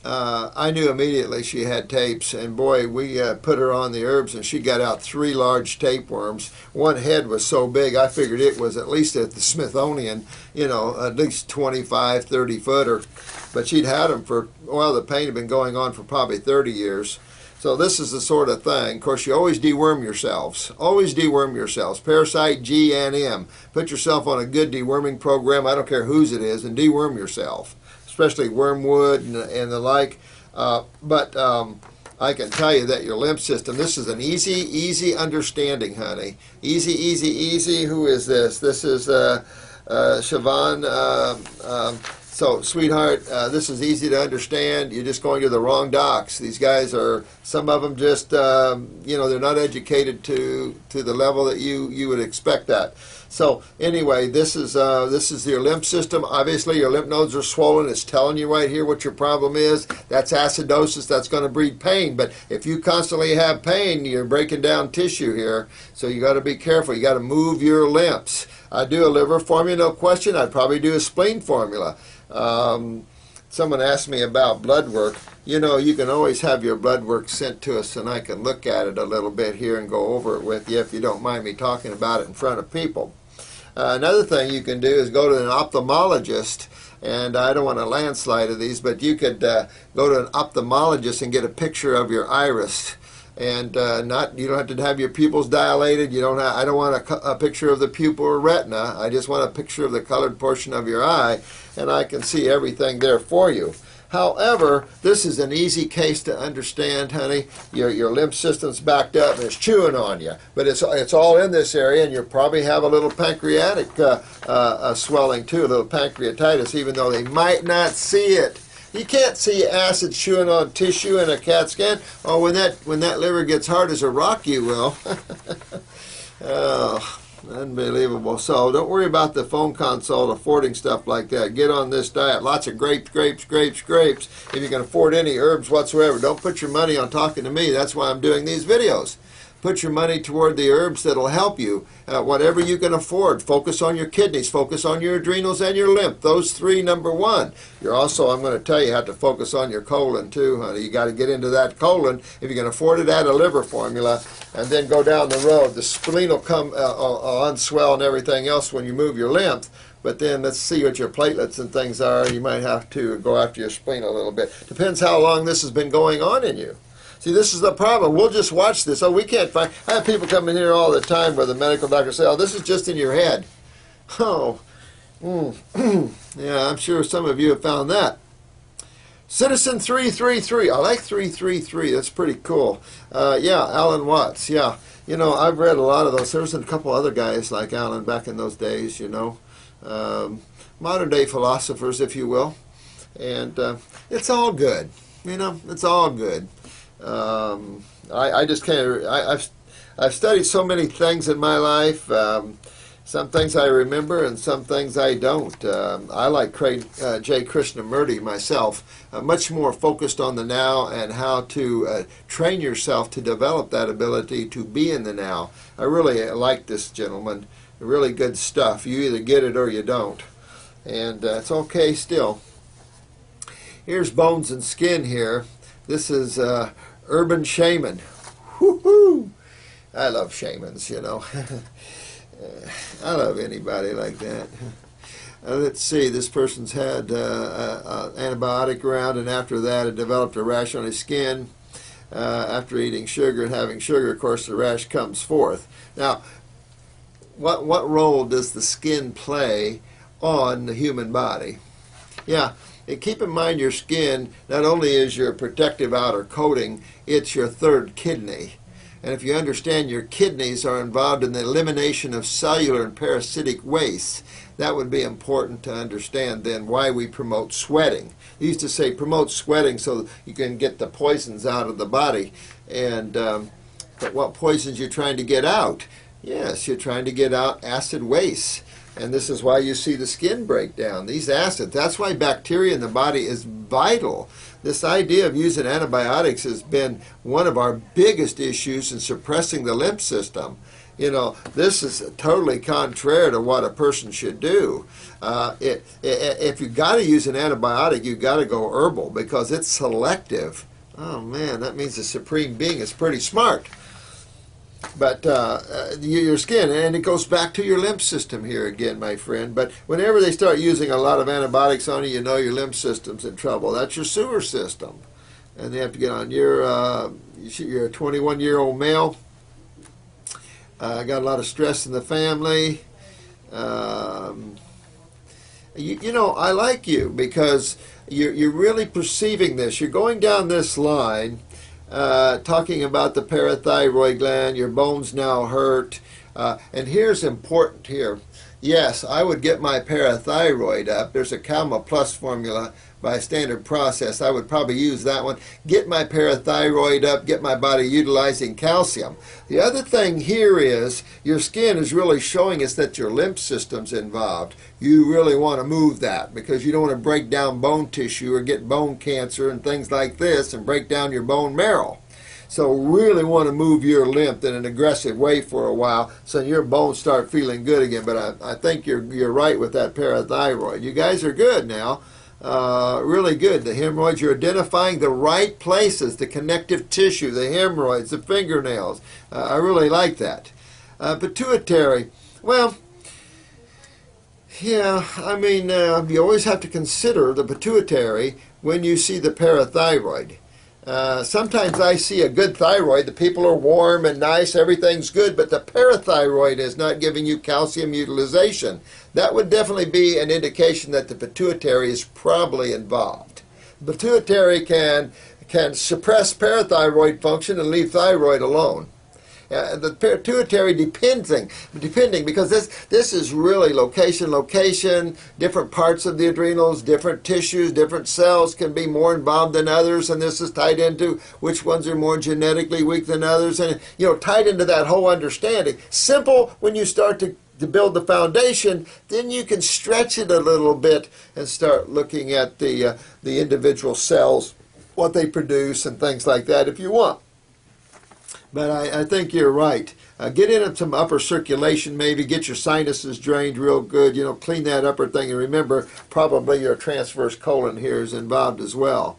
I knew immediately she had tapes, and boy, we put her on the herbs, and she got out 3 large tapeworms. One head was so big, I figured it was at least at the Smithsonian, at least 25, 30 footer. But she'd had them for, well, the pain had been going on for probably 30 years. So this is the sort of thing. Of course, you always deworm yourselves. Always deworm yourselves. Parasite G and M. Put yourself on a good deworming program. I don't care whose it is, and deworm yourself, especially wormwood and the like. But I can tell you that your lymph system, this is an easy understanding, honey. Easy. Who is this? This is Siobhan. So, sweetheart, this is easy to understand. You're just going to the wrong docs. These guys are, some of them just, they're not educated to the level that you would expect that. So, anyway, this is your lymph system. Obviously, your lymph nodes are swollen. It's telling you right here what your problem is. That's acidosis. That's going to breed pain. But if you constantly have pain, you're breaking down tissue here. So, you got to be careful. You got to move your lymphs. I do a liver formula, no question. I'd probably do a spleen formula. Someone asked me about blood work. You can always have your blood work sent to us, and I can look at it a little bit here and go over it with you if you don't mind me talking about it in front of people. Another thing you can do is go to an ophthalmologist, and I don't want a landslide of these, but you could go to an ophthalmologist and get a picture of your iris. And you don't have to have your pupils dilated. I don't want a picture of the pupil or retina. I just want a picture of the colored portion of your eye, and I can see everything there for you. However, this is an easy case to understand, honey. Your lymph system's backed up and it's chewing on you, but it's all in this area, and you probably have a little pancreatic swelling too, a little pancreatitis, even though they might not see it. You can't see acid chewing on tissue in a CAT scan. Oh, when that liver gets hard as a rock, you will. Oh, unbelievable. So don't worry about the phone consult affording stuff like that. Get on this diet. Lots of grapes. If you can afford any herbs whatsoever, don't put your money on talking to me. That's why I'm doing these videos. Put your money toward the herbs that'll help you. Whatever you can afford. Focus on your kidneys. Focus on your adrenals and your lymph. Those 3, number 1. You're also, I'm going to tell you, have to focus on your colon too, honey. You got to get into that colon. If you can afford it, add a liver formula, and then go down the road. The spleen will come unswell and everything else when you move your lymph. But then let's see what your platelets and things are. You might have to go after your spleen a little bit. Depends how long this has been going on in you. See, this is the problem. We'll just watch this. Oh, we can't find... I have people come in here all the time where the medical doctors say, oh, this is just in your head. Oh, yeah, I'm sure some of you have found that. Citizen 333. I like 333. That's pretty cool. Yeah, Alan Watts. Yeah. I've read a lot of those. There was a couple other guys like Alan back in those days, modern day philosophers, if you will. And it's all good. It's all good. I just can't. I've studied so many things in my life. Some things I remember, and some things I don't. I like J. Krishnamurti myself. Much more focused on the now and how to train yourself to develop that ability to be in the now. I really like this gentleman. Really good stuff. You either get it or you don't, and it's okay still. Here's Bones and Skin here. This is Urban Shaman. Woohoo! I love shamans, I love anybody like that. Let's see, this person's had antibiotic around, and after that it developed a rash on his skin. After eating sugar and having sugar, of course, the rash comes forth. Now, what role does the skin play on the human body? Yeah. And keep in mind your skin not only is your protective outer coating, it's your 3rd kidney. And if you understand your kidneys are involved in the elimination of cellular and parasitic waste, that would be important to understand then why we promote sweating. They used to say promote sweating so you can get the poisons out of the body. And but what poisons you're trying to get out? Yes, you're trying to get out acid waste. And this is why you see the skin break down. These acids, that's why bacteria in the body is vital. This idea of using antibiotics has been one of our biggest issues in suppressing the lymph system. This is totally contrary to what a person should do. If you got to use an antibiotic, you got to go herbal because it's selective. Oh man, that means the supreme being is pretty smart. But your skin, and it goes back to your lymph system here again, my friend. But whenever they start using a lot of antibiotics on you, you know your lymph system's in trouble. That's your sewer system. And they have to get on you're a 21-year-old male. Got a lot of stress in the family. I like you because you're really perceiving this. You're going down this line, talking about the parathyroid gland. Your bones now hurt. And here's important here. Yes, I would get my parathyroid up. There's a Calma Plus formula by standard process. I would probably use that one. Get my parathyroid up, get my body utilizing calcium. The other thing here is your skin is really showing us that your lymph system's involved. You really want to move that because you don't want to break down bone tissue or get bone cancer and things like this and break down your bone marrow. So really want to move your lymph in an aggressive way for a while so your bones start feeling good again. But I think you're right with that parathyroid. You guys are good now. Really good. The hemorrhoids, you're identifying the right places, the connective tissue, the hemorrhoids, the fingernails. I really like that. Pituitary, well, yeah, you always have to consider the pituitary when you see the parathyroid. Sometimes I see a good thyroid, the people are warm and nice, everything's good, but the parathyroid is not giving you calcium utilization. That would definitely be an indication that the pituitary is probably involved. The pituitary can suppress parathyroid function and leave thyroid alone. The pituitary depending because this is really location, different parts of the adrenals, different tissues, different cells can be more involved than others, and this is tied into which ones are more genetically weak than others, and tied into that whole understanding. Simple when you start to build the foundation, then you can stretch it a little bit and start looking at the individual cells, what they produce and things like that if you want. But I think you're right. Get in some upper circulation maybe, get your sinuses drained real good, clean that upper thing, and remember probably your transverse colon here is involved as well.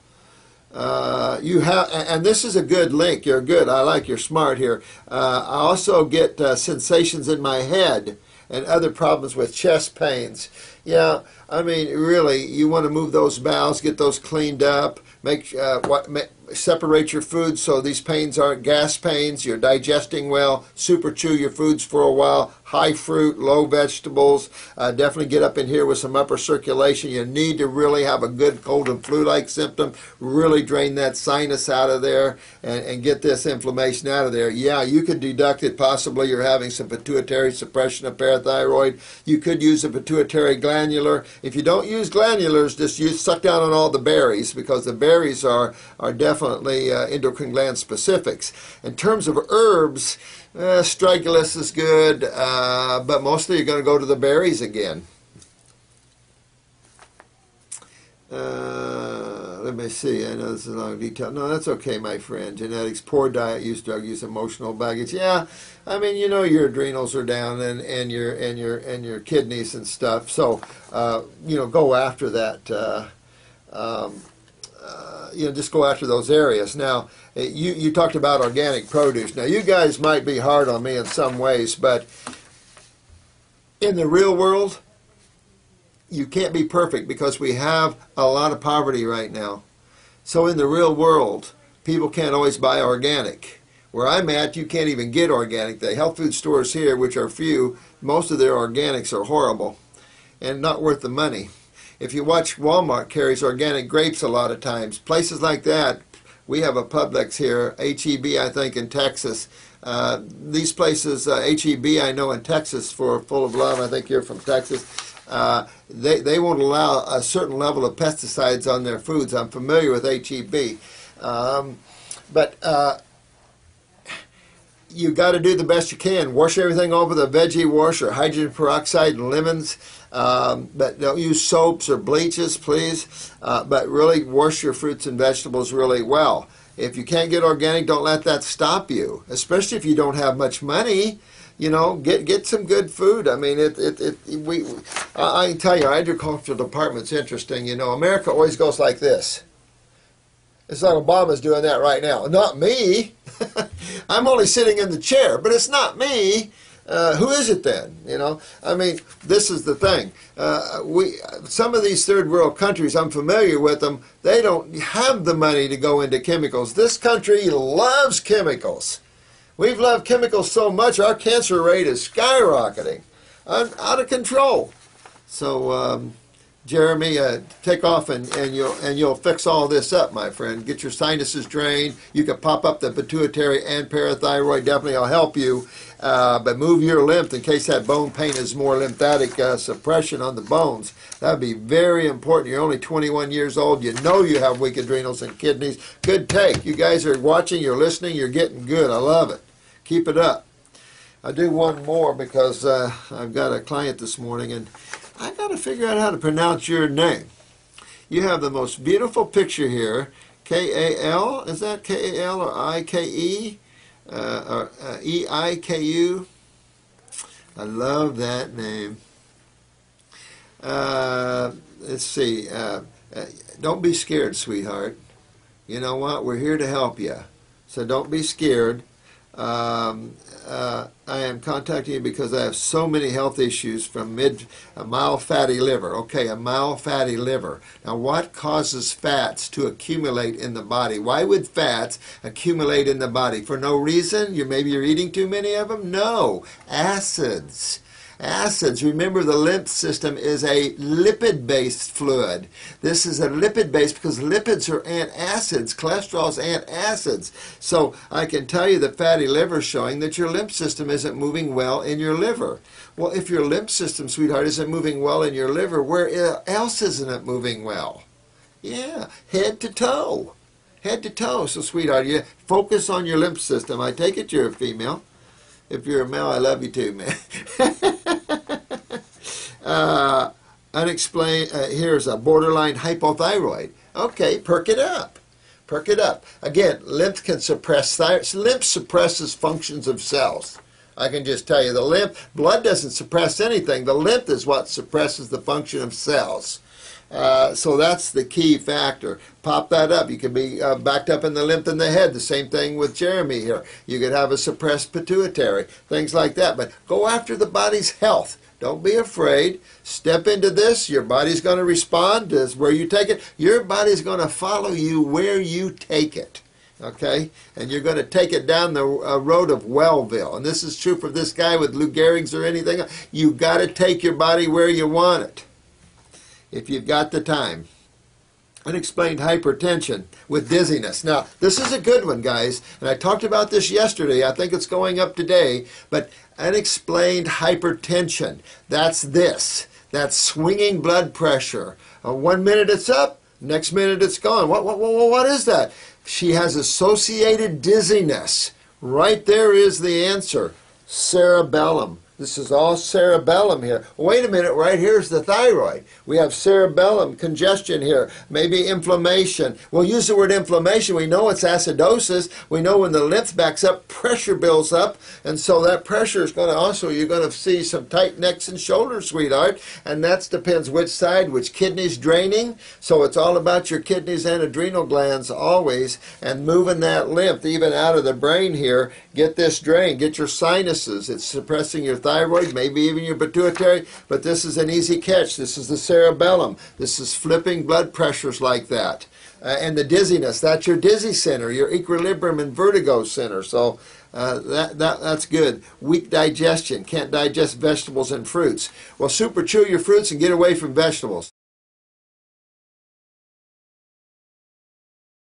And this is a good link, you're good, I like you're smart here. I also get sensations in my head and other problems with chest pains. Yeah, really, you want to move those bowels, get those cleaned up, separate your foods so these pains aren't gas pains. You're digesting well. Super chew your foods for a while. High fruit, low vegetables. Definitely get up in here with some upper circulation. You need to really have a good cold and flu-like symptom. Really drain that sinus out of there and get this inflammation out of there. Yeah, you could deduct it. Possibly you're having some pituitary suppression of parathyroid. You could use a pituitary glandular. If you don't use glandulars, just suck down on all the berries because the berries are definitely endocrine gland specifics. In terms of herbs, Strigulus is good, but mostly you're going to go to the berries again. Let me see. I know this is a long detail. No, that's okay, my friend. Genetics, poor diet, use drug use, emotional baggage. Yeah, your adrenals are down and your kidneys and stuff. So, go after that. Just go after those areas. Now, you talked about organic produce. Now, you guys might be hard on me in some ways, but in the real world, you can't be perfect because we have a lot of poverty right now. So in the real world, people can't always buy organic. Where I'm at, you can't even get organic. The health food stores here, which are few, most of their organics are horrible and not worth the money. If you watch, Walmart carries organic grapes a lot of times. Places like that, we have a Publix here, H-E-B, I think, in Texas. These places, H-E-B, I know in Texas, for Full of Love, I think you're from Texas, they won't allow a certain level of pesticides on their foods. I'm familiar with H-E-B. But you got to do the best you can. Wash everything off with a veggie wash or hydrogen peroxide and lemons. But don't use soaps or bleaches, please. But really wash your fruits and vegetables really well. If you can't get organic, don't let that stop you, especially if you don't have much money. You know, get some good food. I mean, I can tell you, our agricultural department's interesting. You know, America always goes like this. It's like Obama's doing that right now. Not me. I'm only sitting in the chair, but it's not me. Who is it then? You know, I mean, this is the thing. Some of these third world countries, I'm familiar with them. They don't have the money to go into chemicals. This country loves chemicals. We've loved chemicals so much, our cancer rate is skyrocketing, out of control. So, Jeremy, take off and you'll fix all this up, my friend. Get your sinuses drained. You can pop up the pituitary and parathyroid. Definitely, I'll help you. But move your lymph in case that bone pain is more lymphatic suppression on the bones. That would be very important. You're only 21 years old. You know you have weak adrenals and kidneys. Good take. You guys are watching. You're listening. You're getting good. I love it. Keep it up. I'll do one more because I've got a client this morning and I got to figure out how to pronounce your name. You have the most beautiful picture here. K-A-L, is that K-A-L or I-K-E? Or E-I-K-U? I love that name. Let's see. Don't be scared, sweetheart. You know what? We're here to help you. So don't be scared. I am contacting you because I have so many health issues from a mild fatty liver. Okay, a mild fatty liver. Now, what causes fats to accumulate in the body? Why would fats accumulate in the body? For no reason? Maybe you're eating too many of them? No. Acids. Acids. Remember, the lymph system is a lipid-based fluid. This is a lipid-based because lipids are antacids. Cholesterol is antacids. So I can tell you that fatty liver is showing that your lymph system isn't moving well in your liver. Well, if your lymph system, sweetheart, isn't moving well in your liver, where else isn't it moving well? Yeah, head to toe. Head to toe. So, sweetheart, you focus on your lymph system. I take it you're a female. If you're a male, I love you too, man. Unexplained, here's a borderline hypothyroid. Okay, perk it up. Perk it up. Again, lymph can suppress lymph suppresses functions of cells. I can just tell you, the lymph, blood doesn't suppress anything. The lymph is what suppresses the function of cells. So that's the key factor. Pop that up. You could be backed up in the lymph in the head. The same thing with Jeremy here. You could have a suppressed pituitary, things like that. But go after the body's health. Don't be afraid. Step into this. Your body's going to respond to where you take it. Your body's going to follow you where you take it. Okay? And you're going to take it down the road of Wellville. And this is true for this guy with Lou Gehrig's or anything. You've got to take your body where you want it, if you've got the time. Unexplained hypertension with dizziness. Now, this is a good one, guys, and I talked about this yesterday. I think it's going up today, but unexplained hypertension, that's this. That's swinging blood pressure. 1 minute it's up, next minute it's gone. What is that? She has associated dizziness. Right there is the answer. Cerebellum. This is all cerebellum here. Wait a minute, right here's the thyroid. We have cerebellum congestion here, maybe inflammation. We'll use the word inflammation. We know it's acidosis. We know when the lymph backs up, pressure builds up, and so that pressure is going to also, you're going to see some tight necks and shoulders, sweetheart, and that depends which side, which kidney's draining. So it's all about your kidneys and adrenal glands always, and moving that lymph even out of the brain here. Get this drain, get your sinuses. It's suppressing your thyroid, maybe even your pituitary, but this is an easy catch. This is the cerebellum. This is flipping blood pressures like that. And the dizziness, that's your dizzy center, your equilibrium and vertigo center. So that's good. Weak digestion, can't digest vegetables and fruits. Well, super chew your fruits and get away from vegetables.